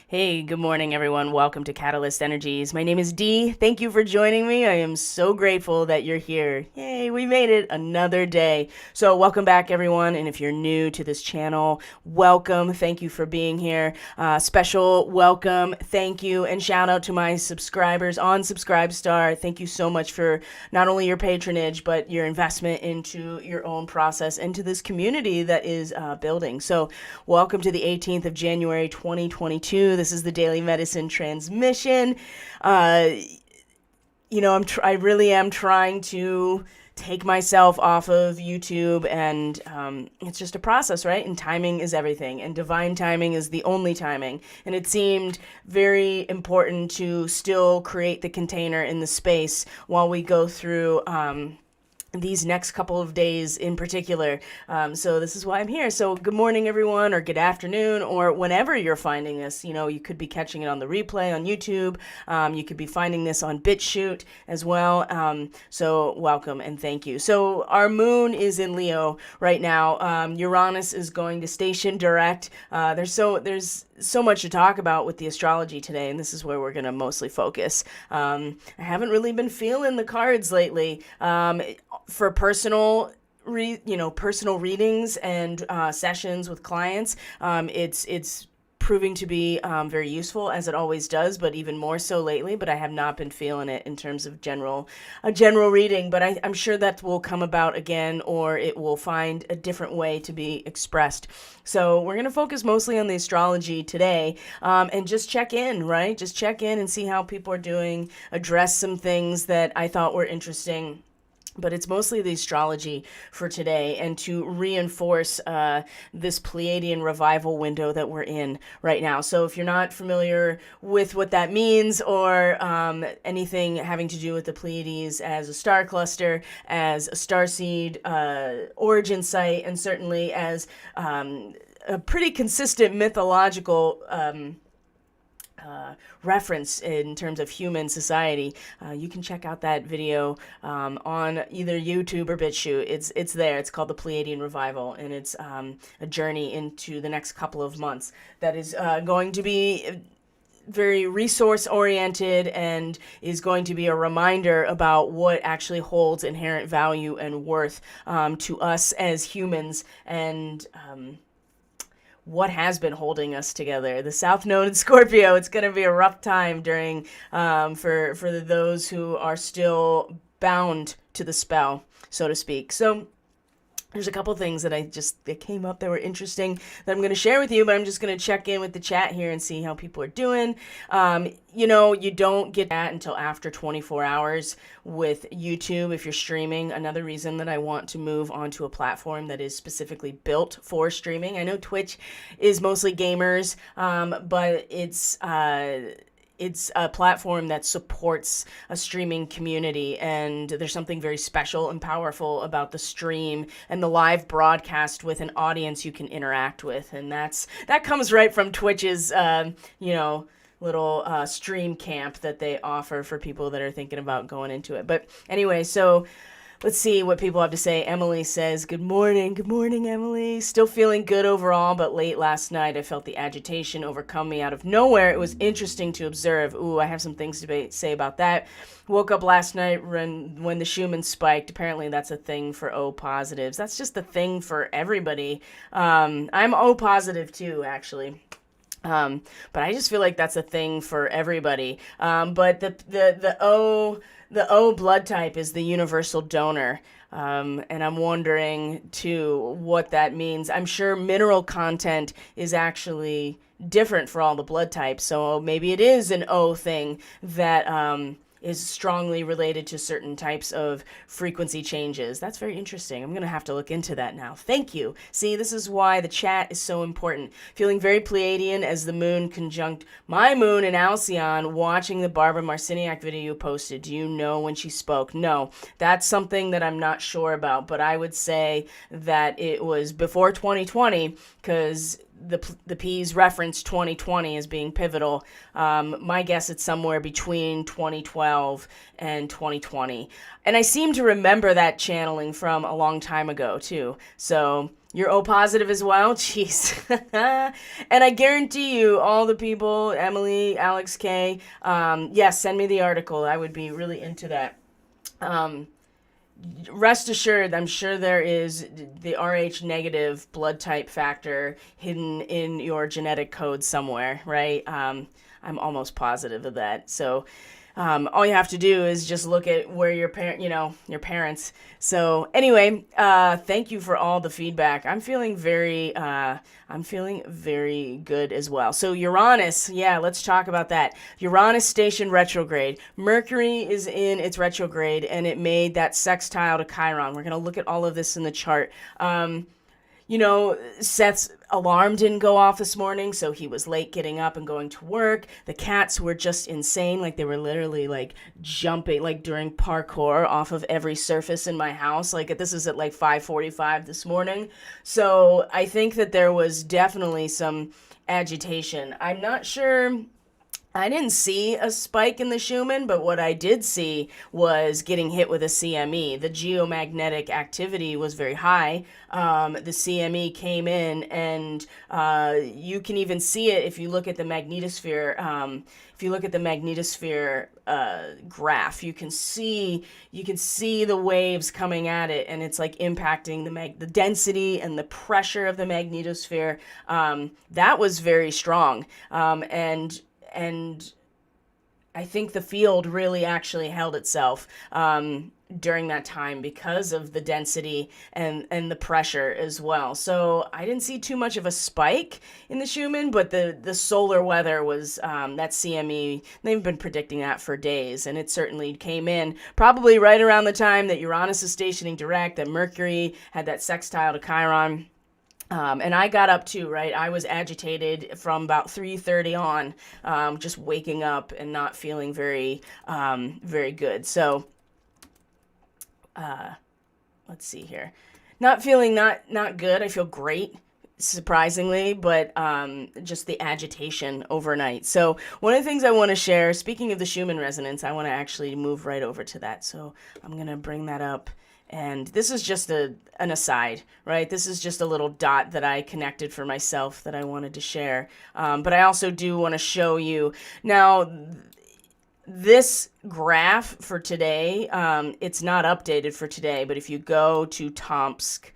Hey, good morning, everyone. Welcome to Catalyst Energies. My name is Dee. Thank you for joining me. I am so grateful that you're here. Yay, we made it another day. So, welcome back, everyone. And if you're new to this channel, welcome. Thank you for being here. Special welcome, thank you, and shout out to my subscribers on Subscribestar. Thank you so much for not only your patronage, but your investment into your own process and to this community that is building. So, welcome to the 18th of January, 2022. This is the Daily Medicine Transmission. I really am trying to take myself off of YouTube, and it's just a process, right? And timing is everything, and divine timing is the only timing. And it seemed very important to still create the container in the space while we go through these next couple of days in particular. So this is why I'm here. So good morning, everyone, or good afternoon, or whenever you're finding this. You could be catching it on the replay on YouTube. You could be finding this on BitChute as well. So welcome and thank you. So our moon is in Leo right now. Uranus is going to station direct. There's so much to talk about with the astrology today, and this is where we're going to mostly focus. I haven't really been feeling the cards lately. For personal readings and sessions with clients, it's proving to be very useful, as it always does, but even more so lately. But I have not been feeling it in terms of a general reading, but I'm sure that will come about again, or it will find a different way to be expressed. So we're going to focus mostly on the astrology today, and just check in, right? Just check in and see how people are doing, address some things that I thought were interesting. But it's mostly the astrology for today, and to reinforce this Pleiadian Revival window that we're in right now. So if you're not familiar with what that means, or anything having to do with the Pleiades as a star cluster, as a starseed origin site, and certainly as a pretty consistent mythological reference in terms of human society, you can check out that video on either YouTube or BitChute. It's there. It's called the Pleiadian Revival, and it's a journey into the next couple of months that is going to be very resource oriented, and is going to be a reminder about what actually holds inherent value and worth to us as humans, and what has been holding us together. The South Node in Scorpio, it's going to be a rough time during for those who are still bound to the spell, so to speak. So there's a couple things that came up that were interesting that I'm going to share with you, but I'm just going to check in with the chat here and see how people are doing. You don't get that until after 24 hours with YouTube if you're streaming. Another reason that I want to move onto a platform that is specifically built for streaming. I know Twitch is mostly gamers, but it's a platform that supports a streaming community, and there's something very special and powerful about the stream and the live broadcast with an audience you can interact with, and that comes right from Twitch's little stream camp that they offer for people that are thinking about going into it. But anyway, so let's see what people have to say. Emily says, good morning. Good morning, Emily. Still feeling good overall, but late last night I felt the agitation overcome me out of nowhere. It was interesting to observe. Ooh, I have some things to say about that. Woke up last night when the Schumann spiked. Apparently that's a thing for O positives. That's just a thing for everybody. I'm O positive too, actually. But I just feel like that's a thing for everybody. But the O blood type is the universal donor. And I'm wondering, too, what that means. I'm sure mineral content is actually different for all the blood types. So maybe it is an O thing that is strongly related to certain types of frequency changes. That's very interesting. I'm going to have to look into that now. Thank you. See, this is why the chat is so important. Feeling very Pleiadian as the moon conjunct my moon in Alcyon, watching the Barbara Marciniak video you posted. Do you know when she spoke? No, that's something that I'm not sure about, but I would say that it was before 2020, because the P's reference 2020 as being pivotal. My guess it's somewhere between 2012 and 2020. And I seem to remember that channeling from a long time ago too. So You're O positive as well? Jeez. And I guarantee you, all the people, Emily, Alex K, yes, send me the article. I would be really into that. Rest assured, I'm sure there is the Rh negative blood type factor hidden in your genetic code somewhere, right? I'm almost positive of that. So all you have to do is just look at where your your parents. So anyway, thank you for all the feedback. I'm feeling very good as well. So Uranus, yeah, let's talk about that. Uranus station retrograde. Mercury is in its retrograde, and it made that sextile to Chiron. We're gonna look at all of this in the chart. Seth's alarm didn't go off this morning, so he was late getting up and going to work. The cats were just insane. Like, they were literally, like, jumping, like, during parkour off of every surface in my house. Like, this is at, like, 5:45 this morning. So I think that there was definitely some agitation. I'm not sure... I didn't see a spike in the Schumann, but what I did see was getting hit with a CME. The geomagnetic activity was very high. The CME came in, and you can even see it if you look at the magnetosphere. If you look at the magnetosphere graph, you can see the waves coming at it, and it's like impacting the density and the pressure of the magnetosphere. That was very strong, and I think the field really actually held itself during that time because of the density and the pressure as well. So I didn't see too much of a spike in the Schumann, but the solar weather was that CME. They've been predicting that for days, and it certainly came in probably right around the time that Uranus is stationing direct, that Mercury had that sextile to Chiron. And I got up too, right? I was agitated from about 3:30 on, just waking up and not feeling very good. So, let's see here. Not feeling not good. I feel great, surprisingly, but just the agitation overnight. So one of the things I want to share, speaking of the Schumann resonance, I want to actually move right over to that. So I'm going to bring that up. And this is just an aside, right? This is just a little dot that I connected for myself that I wanted to share. But I also do want to show you. Now, this graph for today, it's not updated for today, but if you go to Tomsk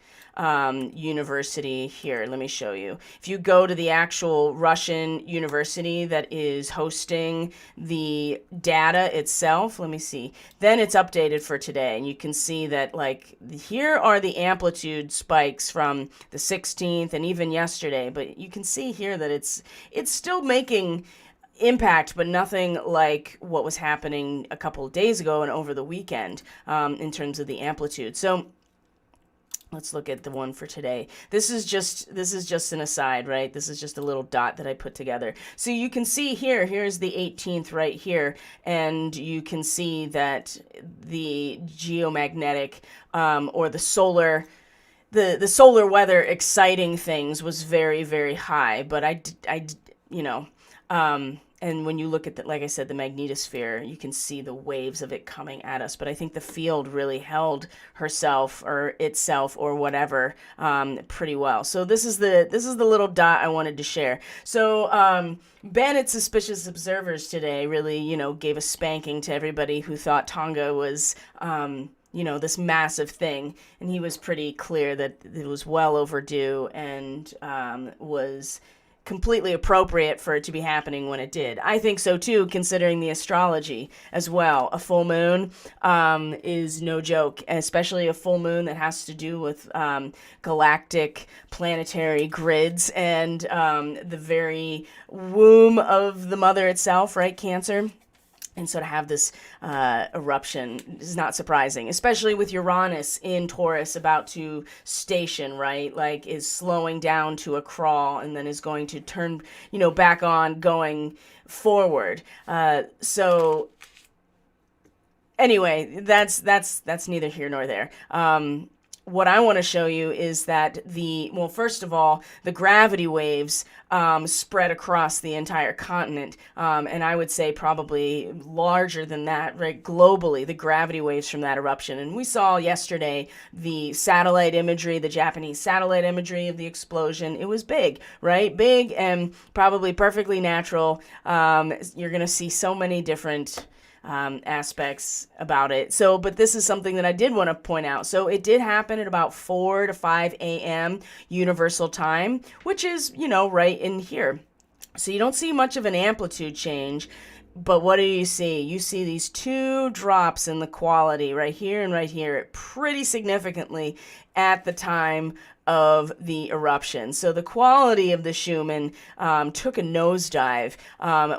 University here, let me show you. If you go to the actual Russian university that is hosting the data itself, let me see, then it's updated for today. And you can see that, like, here are the amplitude spikes from the 16th and even yesterday. But you can see here that it's still making impact, but nothing like what was happening a couple of days ago and over the weekend in terms of the amplitude. So let's look at the one for today. This is just an aside, right? This is just a little dot that I put together. So you can see here's the 18th right here, and you can see that the geomagnetic or the solar weather exciting things was very, very high. But and when you look at like I said, the magnetosphere, you can see the waves of it coming at us. But I think the field really held herself or itself or whatever pretty well. So this is the little dot I wanted to share. So Bennett Suspicious Observers today really, gave a spanking to everybody who thought Tonga was this massive thing. And he was pretty clear that it was well overdue and was completely appropriate for it to be happening when it did. I think so too, considering the astrology as well. A full moon is no joke, especially a full moon that has to do with galactic planetary grids and the very womb of the mother itself, right? Cancer. And so to have this eruption is not surprising, especially with Uranus in Taurus about to station, right? Like, is slowing down to a crawl and then is going to turn, back on going forward. So anyway, that's neither here nor there. what I want to show you is that first of all, the gravity waves spread across the entire continent. And I would say probably larger than that, right? Globally, the gravity waves from that eruption. And we saw yesterday the satellite imagery, the Japanese satellite imagery of the explosion. It was big, right? Big and probably perfectly natural. You're going to see so many different aspects about it. So, but this is something that I did want to point out. So it did happen at about 4 to 5 a.m. Universal Time, which is, right in here. So you don't see much of an amplitude change. But what do you see? You see these two drops in the quality right here and right here pretty significantly at the time of the eruption. So the quality of the Schumann took a nosedive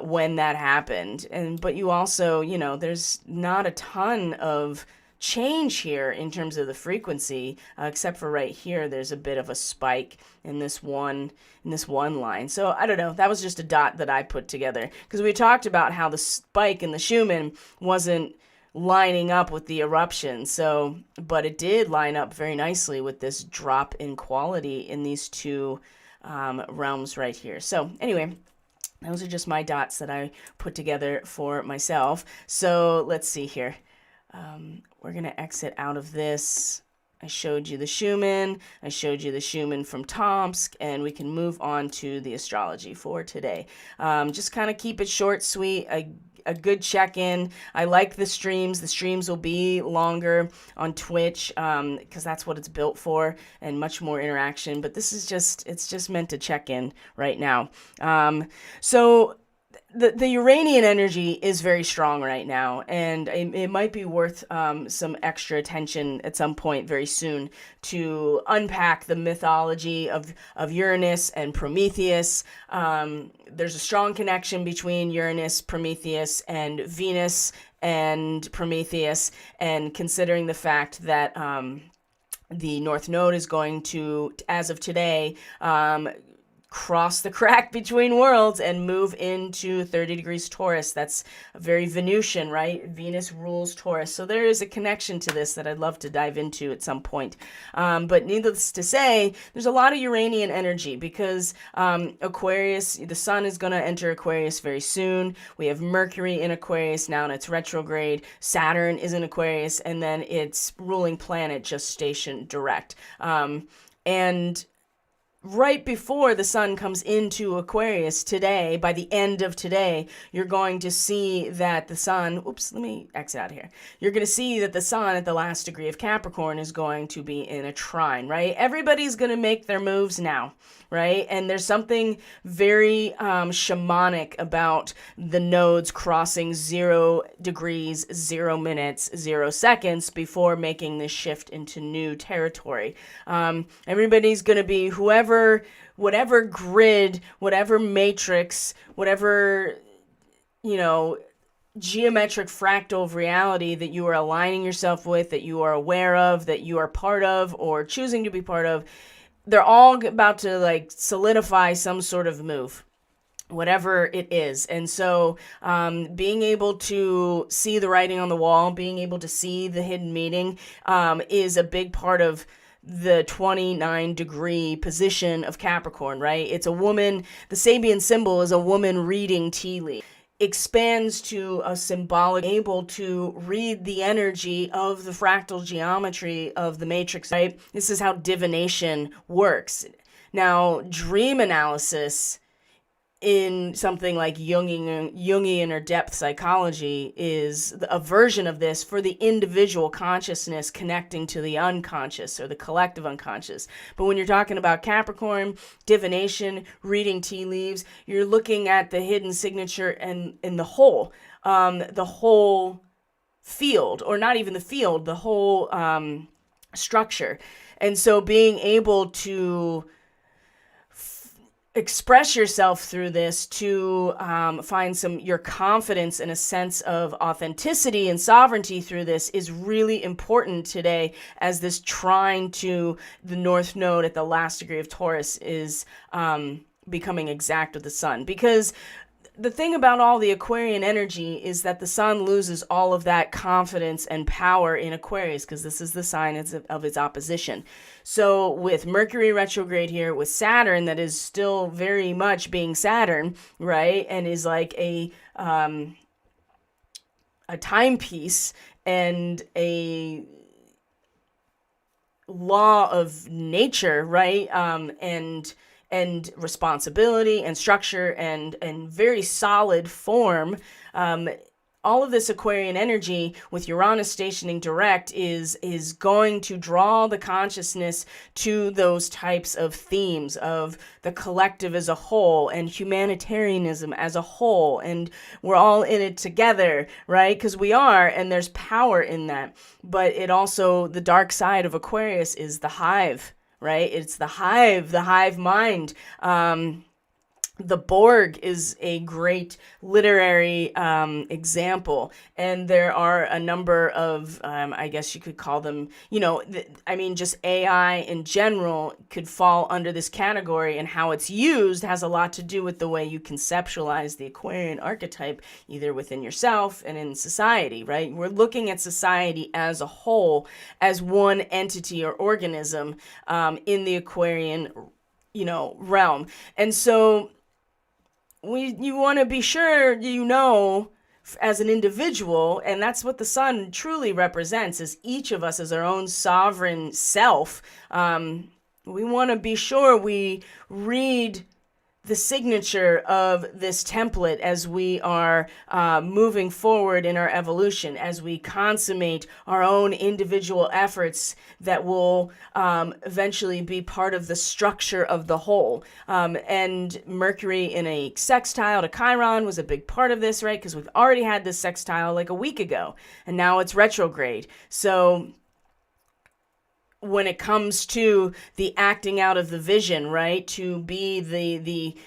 when that happened. But you also, there's not a ton of change here in terms of the frequency, except for right here, there's a bit of a spike in this one line. So I don't know. That was just a dot that I put together because we talked about how the spike in the Schumann wasn't lining up with the eruption. So, but it did line up very nicely with this drop in quality in these two realms right here. So anyway, those are just my dots that I put together for myself. So let's see here. We're going to exit out of this. I showed you the Schumann. I showed you the Schumann from Tomsk, and we can move on to the astrology for today. Just kind of keep it short, sweet, a good check-in. I like the streams. The streams will be longer on Twitch because that's what it's built for, and much more interaction. But this is it's just meant to check in right now. So the Uranian energy is very strong right now, and it might be worth some extra attention at some point very soon to unpack the mythology of Uranus and Prometheus. There's a strong connection between Uranus, Prometheus, and Venus and Prometheus, and considering the fact that the North Node is going to, as of today, cross the crack between worlds and move into 30 degrees Taurus. That's very Venusian, right? Venus rules Taurus. So there is a connection to this that I'd love to dive into at some point. But needless to say, there's a lot of Uranian energy because Aquarius, the sun is going to enter Aquarius very soon. We have Mercury in Aquarius now and it's retrograde. Saturn is in Aquarius, and then its ruling planet just stationed direct. And right before the sun comes into Aquarius today, by the end of today, you're going to see that the sun, let me exit out of here. You're going to see that the sun at the last degree of Capricorn is going to be in a trine, right? Everybody's going to make their moves now, right? And there's something very shamanic about the nodes crossing 0 degrees, 0 minutes, 0 seconds before making this shift into new territory. Everybody's going to be whatever grid, whatever matrix, whatever, geometric fractal of reality that you are aligning yourself with, that you are aware of, that you are part of, or choosing to be part of, they're all about to solidify some sort of move, whatever it is. And so being able to see the writing on the wall, being able to see the hidden meaning is a big part of the 29 degree position of Capricorn, right? It's a woman. The Sabian symbol is a woman reading tea leaves. Expands to a symbolic, able to read the energy of the fractal geometry of the matrix, right? This is how divination works. Now, dream analysis in something like Jungian or depth psychology is a version of this for the individual consciousness connecting to the unconscious or the collective unconscious. But when you're talking about Capricorn, divination, reading tea leaves, you're looking at the hidden signature and in the whole field, or not even the field, the whole structure. And so being able to express yourself through this to find your confidence and a sense of authenticity and sovereignty through this is really important today, as this trine to the North Node at the last degree of Taurus is becoming exact with the sun. Because the thing about all the Aquarian energy is that the sun loses all of that confidence and power in Aquarius, because this is the sign of its opposition. So with Mercury retrograde here, with Saturn that is still very much being Saturn, right, and is like a timepiece and a law of nature, right, and responsibility and structure and very solid form. All of this Aquarian energy with Uranus stationing direct is going to draw the consciousness to those types of themes of the collective as a whole and humanitarianism as a whole. And we're all in it together, right? Because we are, and there's power in that. But it also, the dark side of Aquarius is the hive, right? It's the hive mind. The Borg is a great literary example, and there are a number of, I guess you could call them, just AI in general could fall under this category, and how it's used has a lot to do with the way you conceptualize the Aquarian archetype, either within yourself and in society, right? We're looking at society as a whole, as one entity or organism in the Aquarian, realm. And so you want to be sure as an individual, and that's what the sun truly represents, is each of us as our own sovereign self. We want to be sure we read the signature of this template as we are moving forward in our evolution, as we consummate our own individual efforts that will eventually be part of the structure of the whole. And Mercury in a sextile to Chiron was a big part of this, right? Because we've already had this sextile like a week ago, and now it's retrograde. So when it comes to the acting out of the vision, right, to be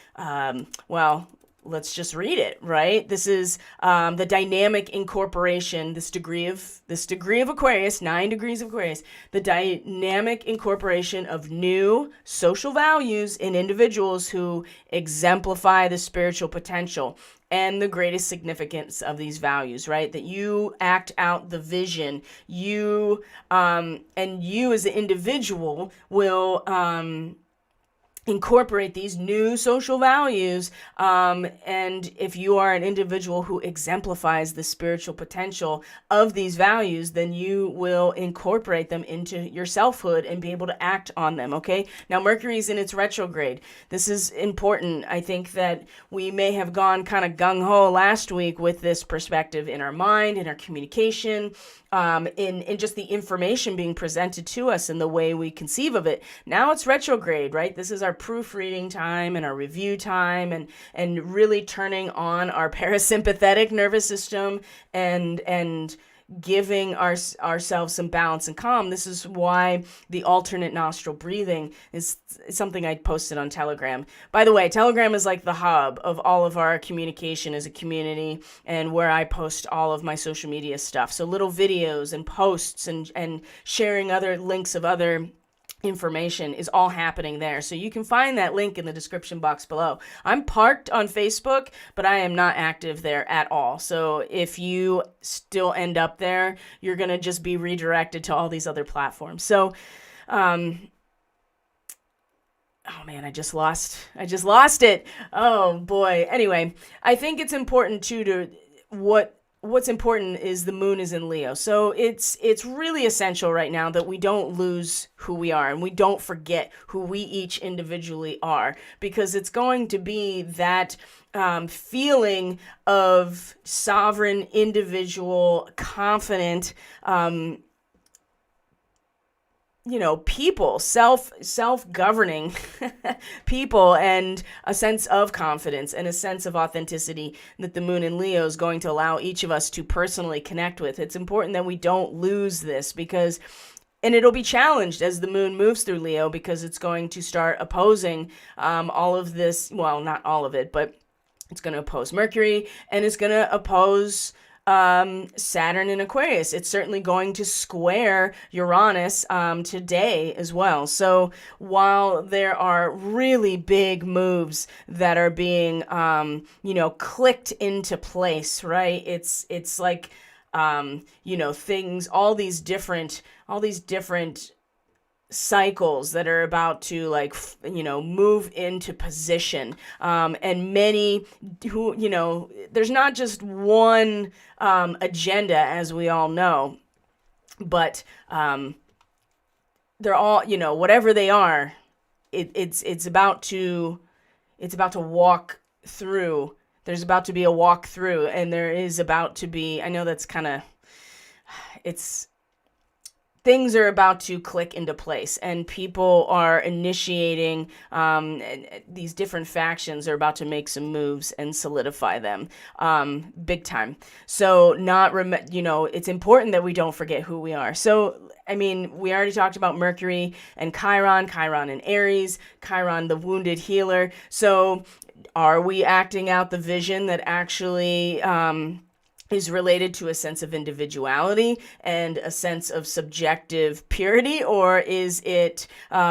let's just read it, right? This is the dynamic incorporation, this degree of Aquarius, 9 degrees of Aquarius, the dynamic incorporation of new social values in individuals who exemplify the spiritual potential and the greatest significance of these values, right? That you act out the vision, you as an individual will incorporate these new social values, and if you are an individual who exemplifies the spiritual potential of these values, then you will incorporate them into your selfhood and be able to act on them. Okay, now Mercury's in its retrograde. This is important. I think that we may have gone kind of gung-ho last week with this perspective in our mind, in our communication, in just the information being presented to us and the way we conceive of it. Now it's retrograde, right? This is our proofreading time and our review time, and really turning on our parasympathetic nervous system and giving ourselves some balance and calm. This is why the alternate nostril breathing is something I posted on Telegram. By the way, Telegram is like the hub of all of our communication as a community, and where I post all of my social media stuff. So little videos and posts and sharing other links of other information is all happening there. So you can find that link in the description box below. I'm parked on Facebook, but I am not active there at all. So if you still end up there, you're going to just be redirected to all these other platforms. So, oh man, I just lost it. Oh boy. Anyway, I think it's important too what's important is the moon is in Leo. So it's really essential right now that we don't lose who we are and we don't forget who we each individually are, because it's going to be that feeling of sovereign, individual, confident, people, self-governing people, and a sense of confidence and a sense of authenticity that the moon in Leo is going to allow each of us to personally connect with. It's important that we don't lose this, and it'll be challenged as the moon moves through Leo, because it's going to start opposing all of this. Well, not all of it, but it's going to oppose Mercury, and it's going to oppose Saturn in Aquarius. It's certainly going to square Uranus today as well. So while there are really big moves that are being, clicked into place, right? It's like, things, all these different cycles that are about to move into position, and many who there's not just one agenda, as we all know, but they're all, whatever they are, it's about to walk through. There's about to be a walk through, and there is about to be, I know that's kind of, things are about to click into place, and people are initiating, these different factions are about to make some moves and solidify them big time. So it's important that we don't forget who we are. So, I mean, we already talked about Mercury and Chiron and Aries, Chiron, the wounded healer. So are we acting out the vision that actually is related to a sense of individuality and a sense of subjective purity, or is it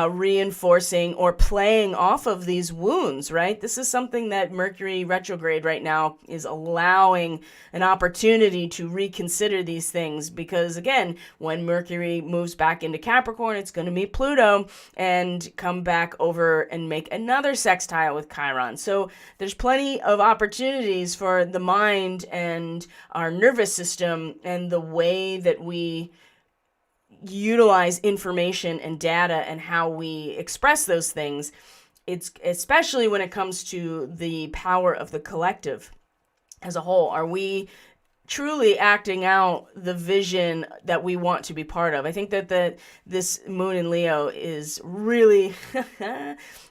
reinforcing or playing off of these wounds, right? This is something that Mercury retrograde right now is allowing an opportunity to reconsider these things, because again, when Mercury moves back into Capricorn, it's going to meet Pluto and come back over and make another sextile with Chiron. So there's plenty of opportunities for the mind and our nervous system and the way that we utilize information and data and how we express those things. It's especially when it comes to the power of the collective as a whole. Are we truly acting out the vision that we want to be part of? I think that this moon in Leo is really,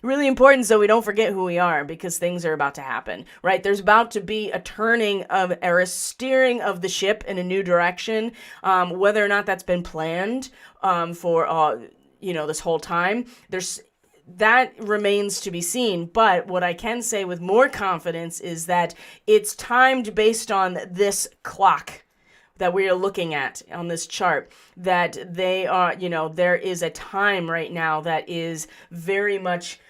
really important, so we don't forget who we are, because things are about to happen, right? There's about to be a turning of, or a steering of the ship in a new direction, whether or not that's been planned for this whole time. That remains to be seen, but what I can say with more confidence is that it's timed based on this clock that we are looking at on this chart, that they are, there is a time right now that is very much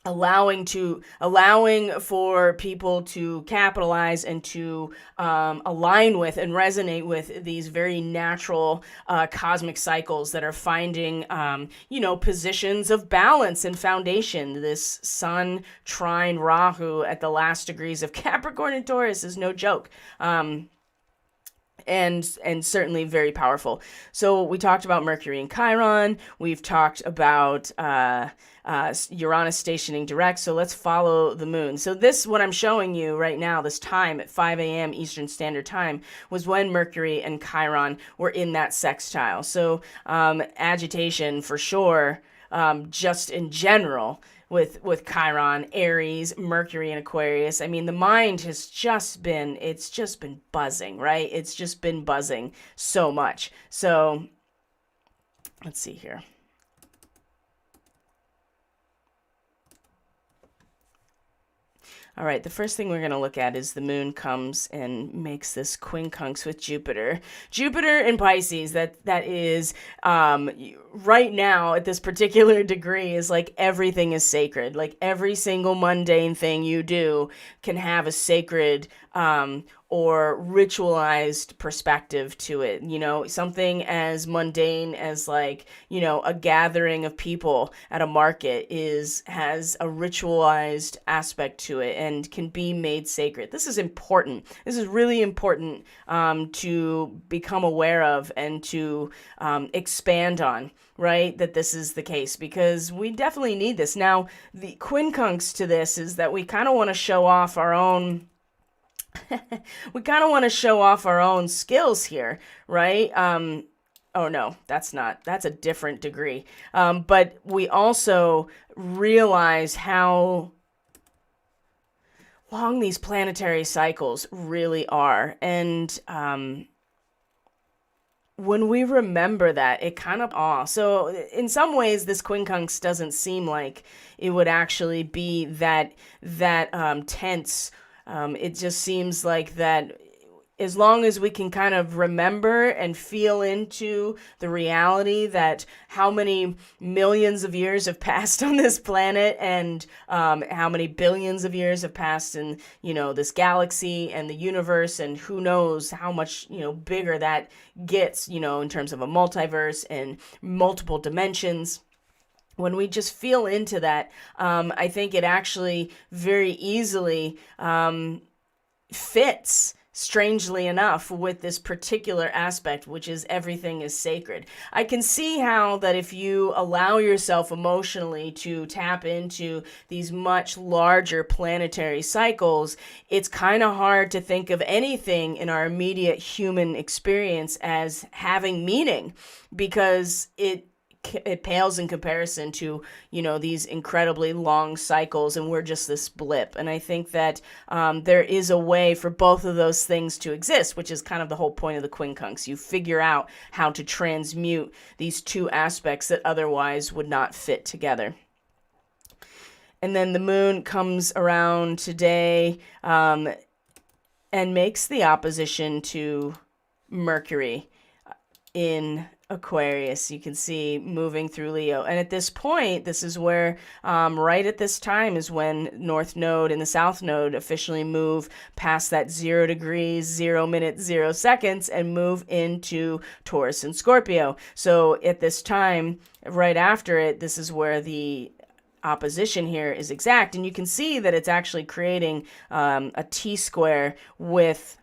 allowing for people to capitalize and to align with and resonate with these very natural cosmic cycles that are finding positions of balance and foundation. This Sun trine Rahu at the last degrees of Capricorn and Taurus is no joke. And certainly very powerful. So we talked about Mercury and Chiron. We've talked about Uranus stationing direct. So let's follow the moon. So this, what I'm showing you right now, this time at 5 a.m. Eastern Standard Time, was when Mercury and Chiron were in that sextile. So agitation for sure, just in general. With Chiron, Aries, Mercury, and Aquarius. I mean, the mind has just been buzzing, right? It's just been buzzing so much. So let's see here. All right, the first thing we're going to look at is the moon comes and makes this quincunx with Jupiter. Jupiter in Pisces, that is right now at this particular degree is like everything is sacred. Like every single mundane thing you do can have a sacred or ritualized perspective to it. Something as mundane as a gathering of people at a market has a ritualized aspect to it and can be made sacred. This is important. This is really important to become aware of and to expand on, right? That this is the case, because we definitely need this. Now, the quincunx to this is that we kind of want to show off our own skills here, right? Oh no, that's a different degree. But we also realize how long these planetary cycles really are. And when we remember that, it kind of So in some ways, this quincunx doesn't seem like it would actually be that tense. It just seems like that as long as we can kind of remember and feel into the reality that how many millions of years have passed on this planet, and how many billions of years have passed in, this galaxy and the universe, and who knows how much, bigger that gets, in terms of a multiverse and multiple dimensions. When we just feel into that, I think it actually very easily fits, strangely enough, with this particular aspect, which is everything is sacred. I can see how that if you allow yourself emotionally to tap into these much larger planetary cycles, it's kind of hard to think of anything in our immediate human experience as having meaning, because it pales in comparison to, these incredibly long cycles, and we're just this blip. And I think that there is a way for both of those things to exist, which is kind of the whole point of the quincunx. You figure out how to transmute these two aspects that otherwise would not fit together. And then the moon comes around today and makes the opposition to Mercury in Aquarius. You can see moving through Leo. And at this point, this is where, right at this time is when North Node and the South Node officially move past that 0 degrees, 0 minutes, 0 seconds, and move into Taurus and Scorpio. So at this time, right after it, this is where the opposition here is exact. And you can see that it's actually creating a T-square with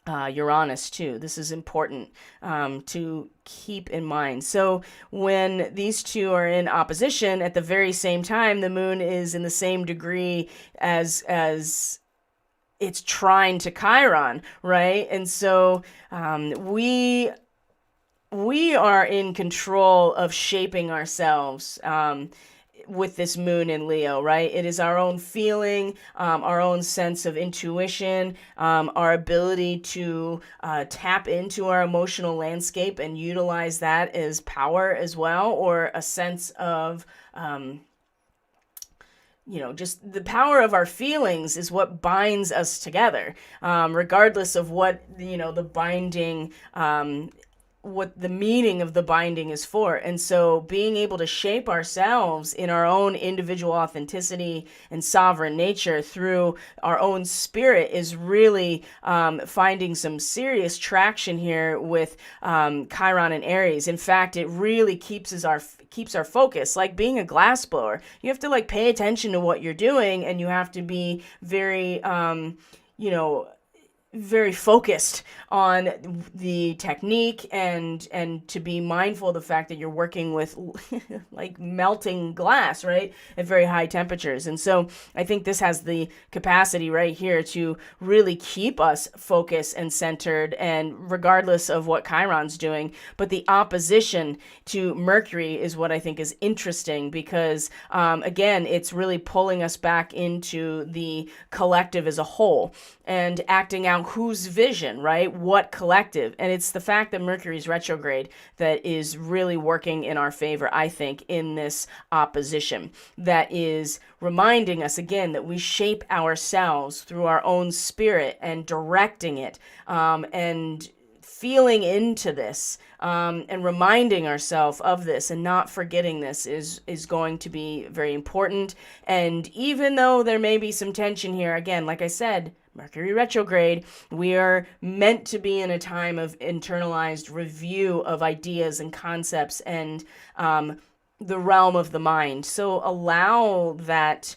Uranus too. This is important to keep in mind. So when these two are in opposition at the very same time, the moon is in the same degree as it's trine to Chiron, right? And so we are in control of shaping ourselves with this moon in Leo, right? It is our own feeling, our own sense of intuition, our ability to tap into our emotional landscape and utilize that as power as well, or a sense of, just the power of our feelings is what binds us together, regardless of what, the binding, what the meaning of the binding is for. And so being able to shape ourselves in our own individual authenticity and sovereign nature through our own spirit is really finding some serious traction here with Chiron and Aries. In fact, it really keeps our focus, like being a glass blower. You have to pay attention to what you're doing, and you have to be very very focused on the technique and to be mindful of the fact that you're working with melting glass, right, at very high temperatures. And so I think this has the capacity right here to really keep us focused and centered, and regardless of what Chiron's doing. But the opposition to Mercury is what I think is interesting, because again, it's really pulling us back into the collective as a whole and acting out whose vision, right? What collective? And it's the fact that Mercury's retrograde that is really working in our favor, I think, in this opposition, that is reminding us again that we shape ourselves through our own spirit and directing it, and feeling into this, and reminding ourselves of this and not forgetting this is going to be very important. And even though there may be some tension here, again, like I said, Mercury retrograde, we are meant to be in a time of internalized review of ideas and concepts and the realm of the mind. So allow that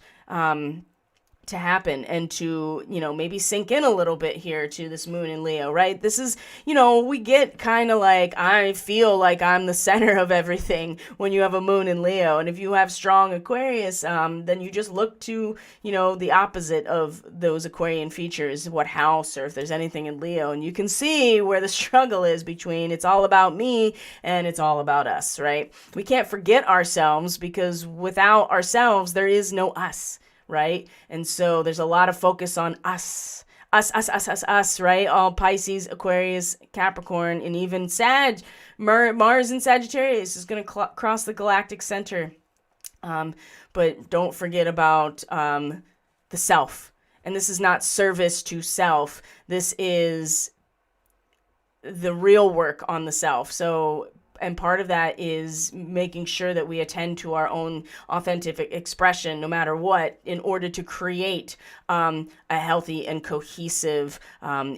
to happen and to, maybe sink in a little bit here to this moon in Leo, right? This is, we get kind of I feel like I'm the center of everything when you have a moon in Leo. And if you have strong Aquarius, then you just look to, the opposite of those Aquarian features, what house, or if there's anything in Leo, and you can see where the struggle is between it's all about me and it's all about us, right? We can't forget ourselves, because without ourselves, there is no us. Right? And so there's a lot of focus on us, right? All Pisces, Aquarius, Capricorn, and even Mars in Sagittarius is going to cross the galactic center. But don't forget about the self and this is not service to self. This is the real work on the self. So, and part of that is making sure that we attend to our own authentic expression, no matter what, in order to create a healthy and cohesive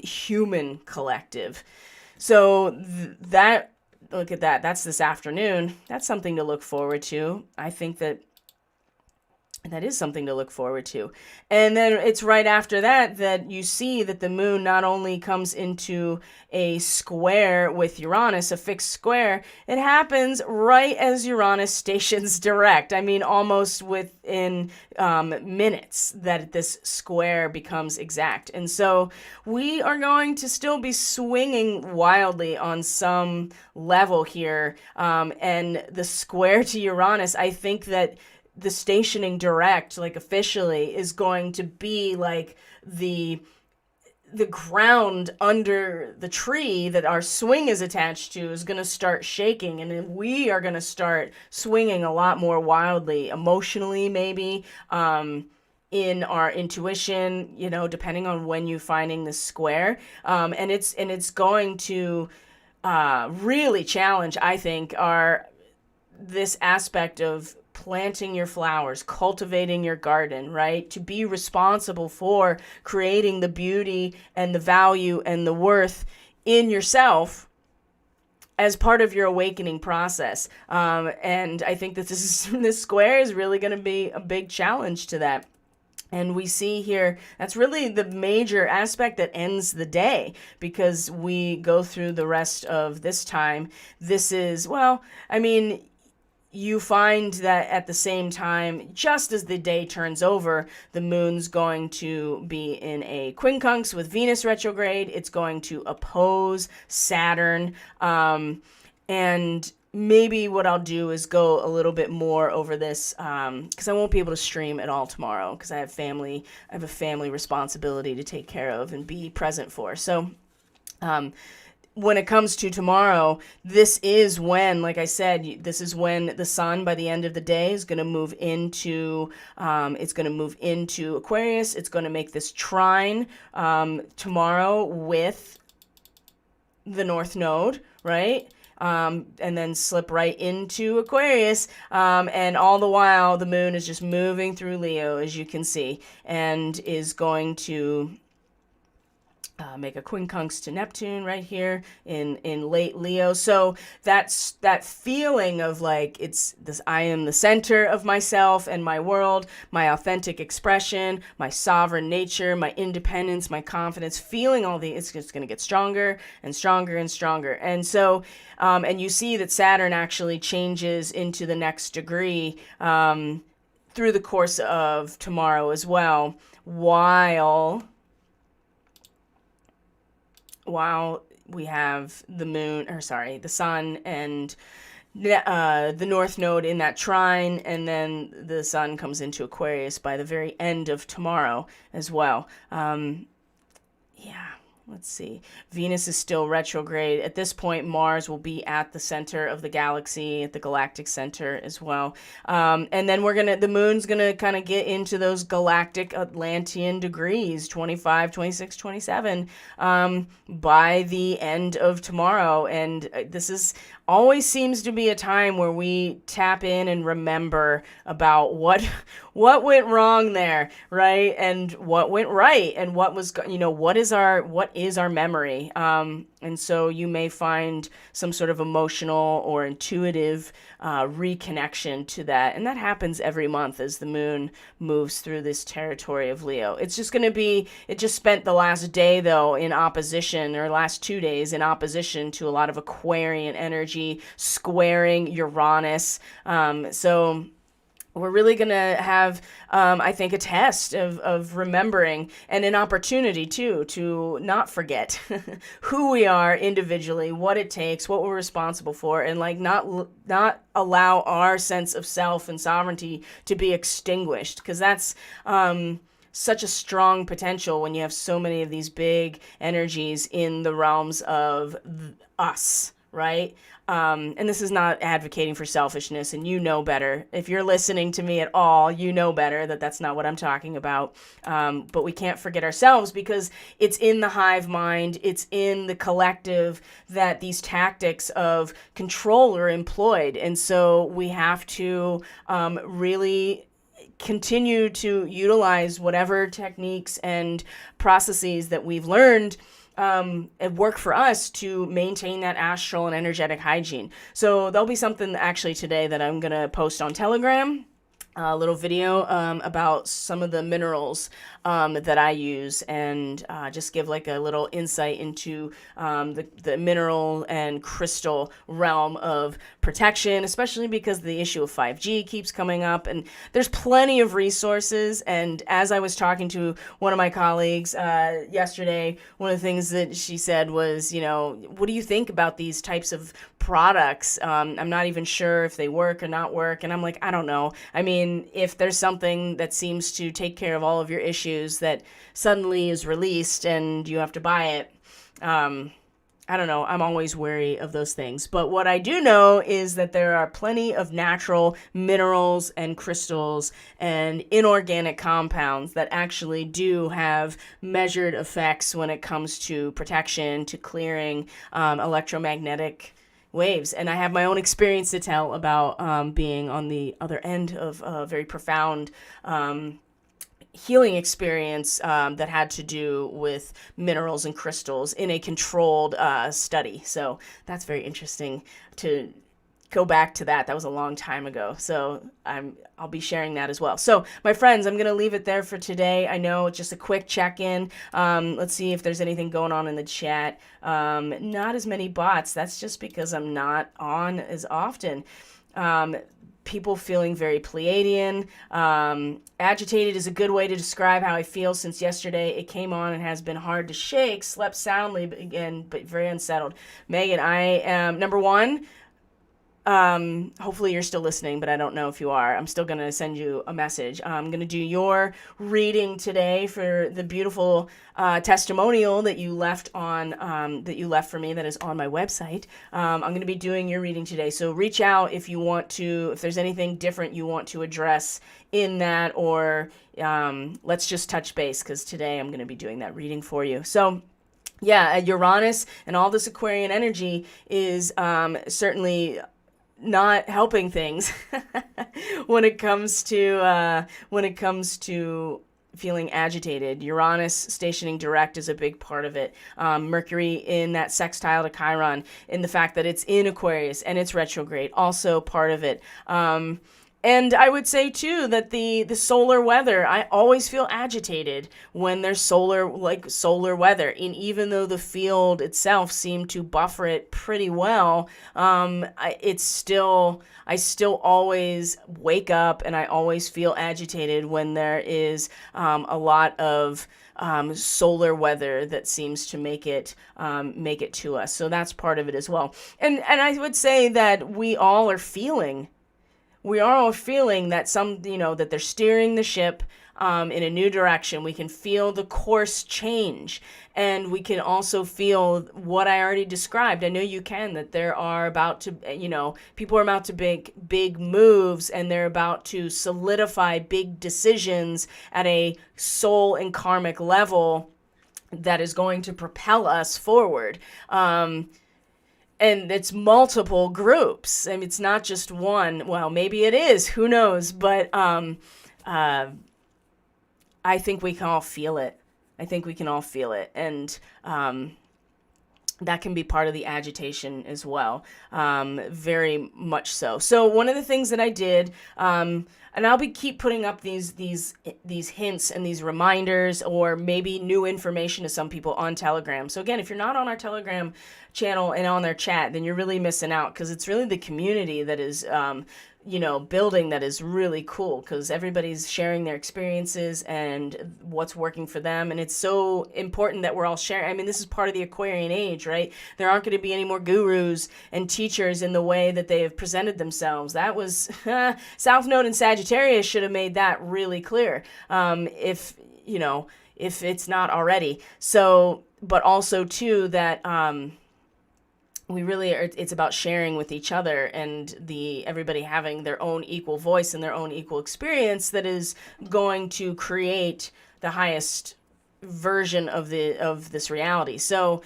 human collective. So that, look at that, that's this afternoon. That's something to look forward to. I think that is something to look forward to. And then it's right after that that you see that the moon not only comes into a square with Uranus, a fixed square, it happens right as Uranus stations direct. I mean, almost within minutes that this square becomes exact. And so we are going to still be swinging wildly on some level here. And the square to Uranus, I think that the stationing direct, like officially, is going to be like the ground under the tree that our swing is attached to is going to start shaking, and then we are going to start swinging a lot more wildly, emotionally, maybe, in our intuition, you know, depending on when you're finding the square. And it's going to really challenge, I think, this aspect of planting your flowers, cultivating your garden, right? To be responsible for creating the beauty and the value and the worth in yourself as part of your awakening process. And I think that this square is really going to be a big challenge to that. And we see here, that's really the major aspect that ends the day, because we go through the rest of this time. This is, well, I mean, you find that at the same time, just as the day turns over, the moon's going to be in a quincunx with Venus retrograde. It's going to oppose Saturn. And maybe what I'll do is go a little bit more over this, because I won't be able to stream at all tomorrow, because I have a family responsibility to take care of and be present for. So, when it comes to tomorrow, this is when, like I said, this is when the sun by the end of the day is going to move into, Aquarius. It's going to make this trine tomorrow with the North Node, right? And then slip right into Aquarius. And all the while, the moon is just moving through Leo, as you can see, and is going to make a quincunx to Neptune right here in late Leo. So that's that feeling of like, it's this, I am the center of myself and my world, my authentic expression, my sovereign nature, my independence, my confidence, feeling it's just going to get stronger and stronger and stronger. And so, and you see that Saturn actually changes into the next degree through the course of tomorrow as well, while we have the sun and the North Node in that trine, and then the sun comes into Aquarius by the very end of tomorrow as well. Let's see. Venus is still retrograde. At this point, Mars will be at the center of the galaxy, at the galactic center as well. And then the moon's going to kind of get into those galactic Atlantean degrees, 25, 26, 27, by the end of tomorrow. And this always seems to be a time where we tap in and remember about what went wrong there, right? And what went right, and what is our memory. And so you may find some sort of emotional or intuitive reconnection to that. And that happens every month as the moon moves through this territory of Leo. It just spent the last day, though, in opposition, or last 2 days in opposition to a lot of Aquarian energy, squaring Uranus. So we're really going to have, I think, a test of remembering, and an opportunity, too, to not forget who we are individually, what it takes, what we're responsible for, and not allow our sense of self and sovereignty to be extinguished, because that's such a strong potential when you have so many of these big energies in the realms of us, right? And this is not advocating for selfishness, and you know better. If you're listening to me at all, you know better that that's not what I'm talking about. But we can't forget ourselves, because it's in the hive mind, it's in the collective that these tactics of control are employed. And so we have to really continue to utilize whatever techniques and processes that we've learned work for us to maintain that astral and energetic hygiene. So there'll be something actually today that I'm going to post on Telegram, a little video about some of the minerals that I use, and just give like a little insight into the mineral and crystal realm of protection, especially because the issue of 5G keeps coming up, and there's plenty of resources. And as I was talking to one of my colleagues yesterday, one of the things that she said was, what do you think about these types of products? I'm not even sure if they work or not work. And I'm like, I don't know. I mean, if there's something that seems to take care of all of your issues that suddenly is released and you have to buy it, I don't know. I'm always wary of those things. But what I do know is that there are plenty of natural minerals and crystals and inorganic compounds that actually do have measured effects when it comes to protection, to clearing electromagnetic waves. And I have my own experience to tell about being on the other end of a very profound healing experience that had to do with minerals and crystals in a controlled study. So that's very interesting to go back to that. That was a long time ago. So I'll be sharing that as well. So my friends, I'm going to leave it there for today. I know, just a quick check-in. Let's see if there's anything going on in the chat. Not as many bots. That's just because I'm not on as often. People feeling very Pleiadian. Agitated is a good way to describe how I feel since yesterday. It came on and has been hard to shake. Slept soundly, but very unsettled. Megan, I am, number one, hopefully you're still listening, but I don't know if you are. I'm still going to send you a message. I'm going to do your reading today for the beautiful testimonial that you left on that you left for me, that is on my website. I'm going to be doing your reading today. So reach out if you want to, if there's anything different you want to address in that, or let's just touch base, because today I'm going to be doing that reading for you. So yeah, Uranus and all this Aquarian energy is certainly not helping things when it comes to feeling agitated. Uranus stationing direct is a big part of it. Mercury in that sextile to Chiron, in the fact that it's in Aquarius and it's retrograde, also part of it. And I would say, too, that the solar weather, I always feel agitated when there's solar weather. And even though the field itself seemed to buffer it pretty well, I still always wake up and I always feel agitated when there is a lot of solar weather that seems to make it to us. So that's part of it as well. And I would say that we are all feeling that that they're steering the ship in a new direction. We can feel the course change, and we can also feel what I already described. I know you can, that there are about to, people are about to make big moves, and they're about to solidify big decisions at a soul and karmic level that is going to propel us forward. And it's multiple groups. I mean, it's not just one. Well, maybe it is. Who knows? But I think we can all feel it. And that can be part of the agitation as well. Very much so. So one of the things that I did, and I'll keep putting up these hints and these reminders, or maybe new information to some people on Telegram. So again, if you're not on our Telegram channel and on their chat, then you're really missing out, because it's really the community that is building, that is really cool, because everybody's sharing their experiences and what's working for them. And it's so important that we're all sharing. I mean, this is part of the Aquarian age, right? There aren't going to be any more gurus and teachers in the way that they have presented themselves. That was South Node and Sagittarius should have made that really clear. If it's not already. So, but also too that, we really are, it's about sharing with each other, and everybody having their own equal voice and their own equal experience that is going to create the highest version of this reality. So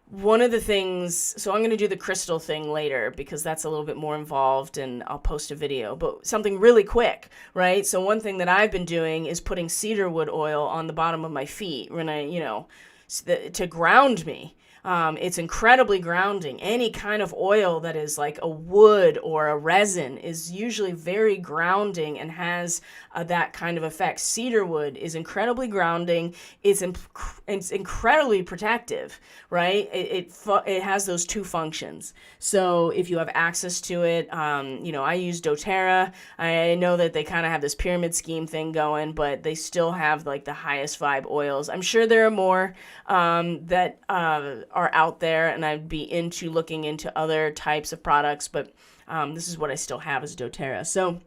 one of the things, so I'm going to do the crystal thing later because that's a little bit more involved and I'll post a video, but something really quick, right? So one thing that I've been doing is putting cedarwood oil on the bottom of my feet when to ground me. It's incredibly grounding. Any kind of oil that is like a wood or a resin is usually very grounding and has that kind of effect. Cedarwood is incredibly grounding. It's incredibly protective, right? It has those two functions. So if you have access to it, I use doTERRA. I know that they kind of have this pyramid scheme thing going, but they still have like the highest vibe oils. I'm sure there are more that are out there, and I'd be into looking into other types of products, but this is what I still have as doTERRA. So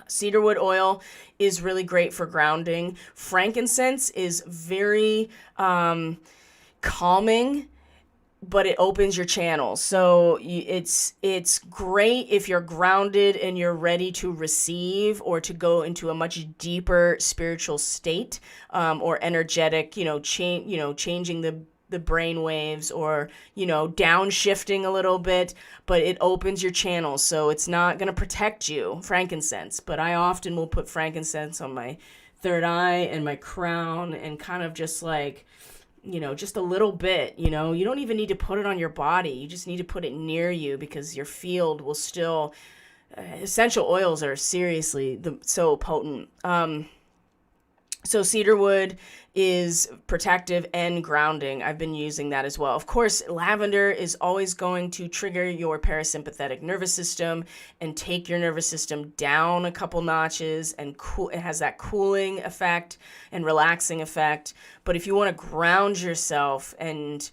cedarwood oil is really great for grounding. Frankincense is very calming, but it opens your channels. So it's great if you're grounded and you're ready to receive or to go into a much deeper spiritual state, or energetic, changing the brain waves, or downshifting a little bit, but it opens your channels. So it's not going to protect you, frankincense, but I often will put frankincense on my third eye and my crown, and kind of just like, just a little bit. You don't even need to put it on your body. You just need to put it near you, because your field will still, essential oils are seriously so potent. So cedarwood is protective and grounding. I've been using that as well. Of course, lavender is always going to trigger your parasympathetic nervous system and take your nervous system down a couple notches, and it has that cooling effect and relaxing effect. But if you want to ground yourself and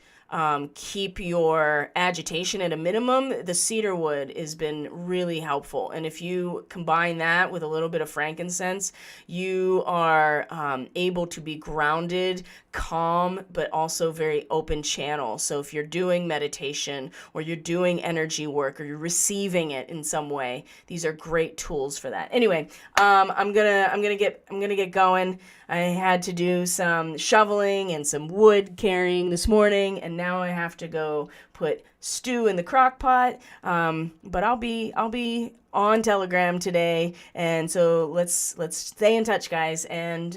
keep your agitation at a minimum, the cedarwood has been really helpful. And if you combine that with a little bit of frankincense, you are able to be grounded, calm, but also very open channel. So if you're doing meditation, or you're doing energy work, or you're receiving it in some way, these are great tools for that. Anyway, I'm gonna get going. I had to do some shoveling and some wood carrying this morning, and now I have to go put stew in the crock pot. But I'll be on Telegram today, and so let's stay in touch, guys. And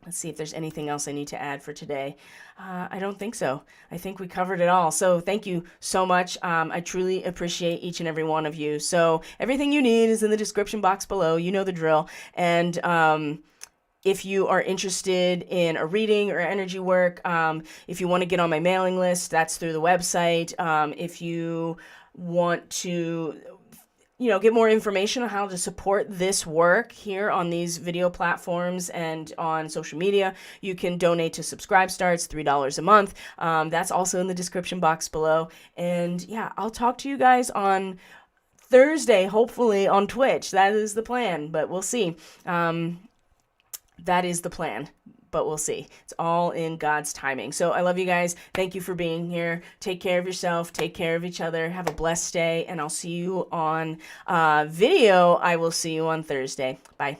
let's see if there's anything else I need to add for today. I don't think so. I think we covered it all. So thank you so much. I truly appreciate each and every one of you. So everything you need is in the description box below. You know the drill. And if you are interested in a reading or energy work, if you want to get on my mailing list, that's through the website. If you want to get more information on how to support this work here on these video platforms and on social media, you can donate to Subscribe Star. It's $3 a month. That's also in the description box below. And yeah, I'll talk to you guys on Thursday, hopefully on Twitch. That is the plan, but we'll see. That is the plan, but we'll see. It's all in God's timing. So I love you guys. Thank you for being here. Take care of yourself. Take care of each other. Have a blessed day, and I'll see you on video. I will see you on Thursday. Bye.